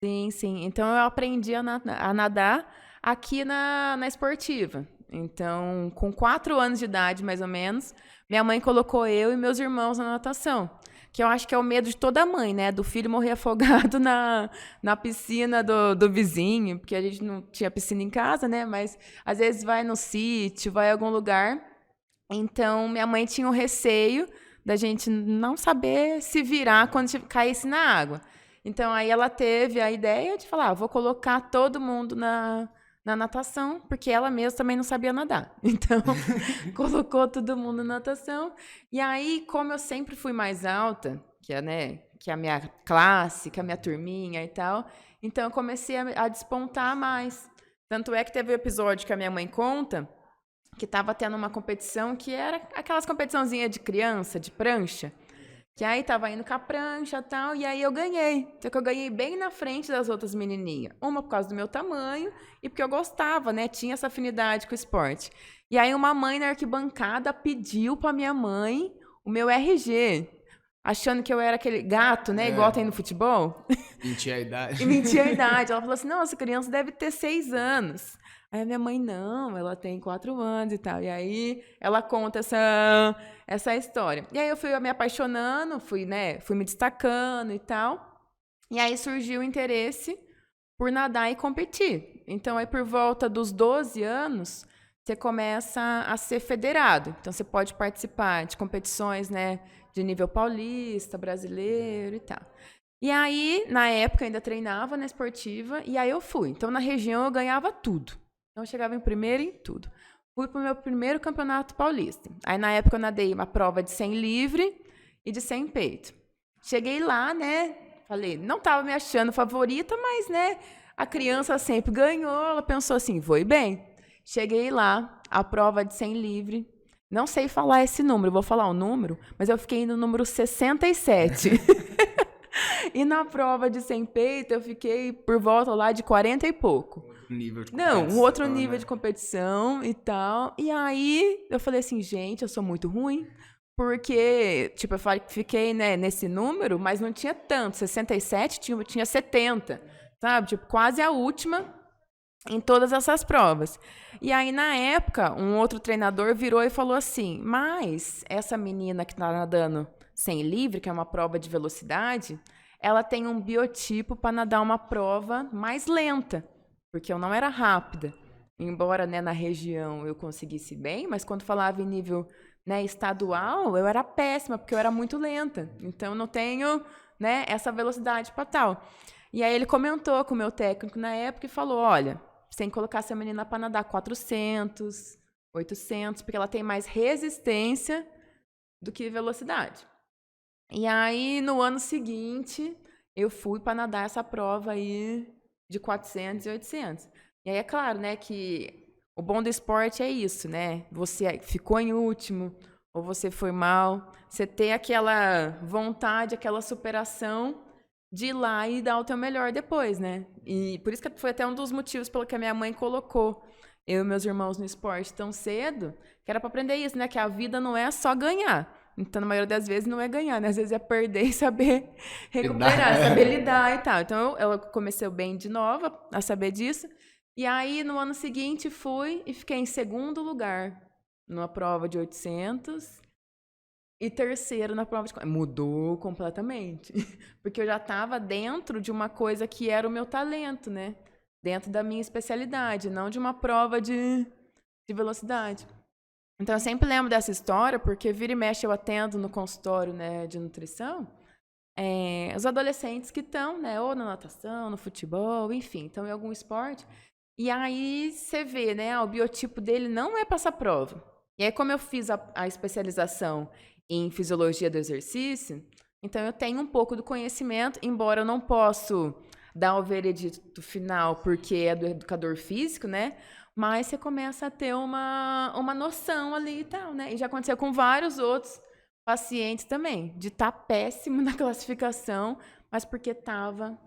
Sim, sim. Então eu aprendi a nadar aqui na esportiva. Então, com 4 anos de idade, mais ou menos, minha mãe colocou eu e meus irmãos na natação. Que eu acho que é o medo de toda mãe, né? Do filho morrer afogado na piscina do vizinho, porque a gente não tinha piscina em casa, né? Mas às vezes vai no sítio, vai em algum lugar. Então, minha mãe tinha o receio da gente não saber se virar quando caísse na água. Então, aí ela teve a ideia de falar: vou colocar todo mundo na natação, porque ela mesma também não sabia nadar. Então, colocou todo mundo na natação. E aí, como eu sempre fui mais alta, que a minha classe, que a minha turminha e tal, então eu comecei a despontar mais. Tanto é que teve o episódio que a minha mãe conta que estava tendo uma competição que era aquelas competiçãozinhas de criança, de prancha. Que aí tava indo com a prancha e tal, e aí eu ganhei. Só que eu ganhei bem na frente das outras menininhas. Uma por causa do meu tamanho e porque eu gostava, né? Tinha essa afinidade com o esporte. E aí uma mãe na arquibancada pediu pra minha mãe o meu RG, achando que eu era aquele gato, né? Igual tem no futebol. Mentir a idade. E mentia a idade. Ela falou assim: não, essa criança deve ter 6 anos. Aí a minha mãe, não, ela tem 4 anos e tal. E aí ela conta essa história. E aí eu fui me apaixonando, fui me destacando e tal. E aí surgiu o interesse por nadar e competir. Então, aí por volta dos 12 anos, você começa a ser federado. Então, você pode participar de competições, né, de nível paulista, brasileiro e tal. E aí, na época, eu ainda treinava na esportiva, e aí eu fui. Então, na região, eu ganhava tudo. Então, eu chegava em primeiro em tudo. Fui para o meu primeiro campeonato paulista. Aí, na época, eu nadei uma prova de 100 livre e de 100 peito. Cheguei lá, né? Falei, não estava me achando favorita, mas, né? A criança sempre ganhou. Ela pensou assim, vou ir bem. Cheguei lá, a prova de 100 livre. Não sei falar esse número, vou falar o número, mas eu fiquei no número 67. E na prova de 100 peito, eu fiquei por volta lá de 40 e pouco. Nível de Não, competição, um outro nível né? de competição e tal. E aí, eu falei assim, gente, eu sou muito ruim. Porque, tipo, eu fiquei, né, nesse número, mas não tinha tanto. 67 tinha 70, sabe? Tipo, quase a última em todas essas provas. E aí, na época, um outro treinador virou e falou assim: mas essa menina que está nadando 100 livre, que é uma prova de velocidade, ela tem um biotipo para nadar uma prova mais lenta, porque eu não era rápida. Embora, né, na região eu conseguisse bem, mas quando falava em nível, né, estadual, eu era péssima, porque eu era muito lenta. Então, eu não tenho, né, essa velocidade para tal. E aí ele comentou com o meu técnico na época e falou: olha, você tem que colocar essa menina para nadar 400, 800, porque ela tem mais resistência do que velocidade. E aí, no ano seguinte, eu fui para nadar essa prova aí de 400 e 800. E aí, é claro, né, que o bom do esporte é isso, né? Você ficou em último, ou você foi mal, você tem aquela vontade, aquela superação de ir lá e dar o teu melhor depois, né? E por isso que foi até um dos motivos pelo que a minha mãe colocou eu e meus irmãos no esporte tão cedo, que era para aprender isso, né? Que a vida não é só ganhar. Então, na maioria das vezes, não é ganhar, né? Às vezes é perder e saber recuperar, saber lidar e tal. Então, ela começou bem de nova a saber disso. E aí, no ano seguinte, fui e fiquei em segundo lugar numa prova de 800 e terceiro na prova de... Mudou completamente. Porque eu já estava dentro de uma coisa que era o meu talento, né? Dentro da minha especialidade, não de uma prova de velocidade. Então, eu sempre lembro dessa história, porque vira e mexe eu atendo no consultório, né, de nutrição, os adolescentes que estão, né, ou na natação, no futebol, enfim, estão em algum esporte. E aí você vê, né, o biotipo dele não é para essa prova. E aí, como eu fiz a especialização em fisiologia do exercício, então eu tenho um pouco do conhecimento, embora eu não possa dar o veredito final porque é do educador físico, né? Mas você começa a ter uma noção ali e tal, né? E já aconteceu com vários outros pacientes também, de estar péssimo na classificação, mas porque estava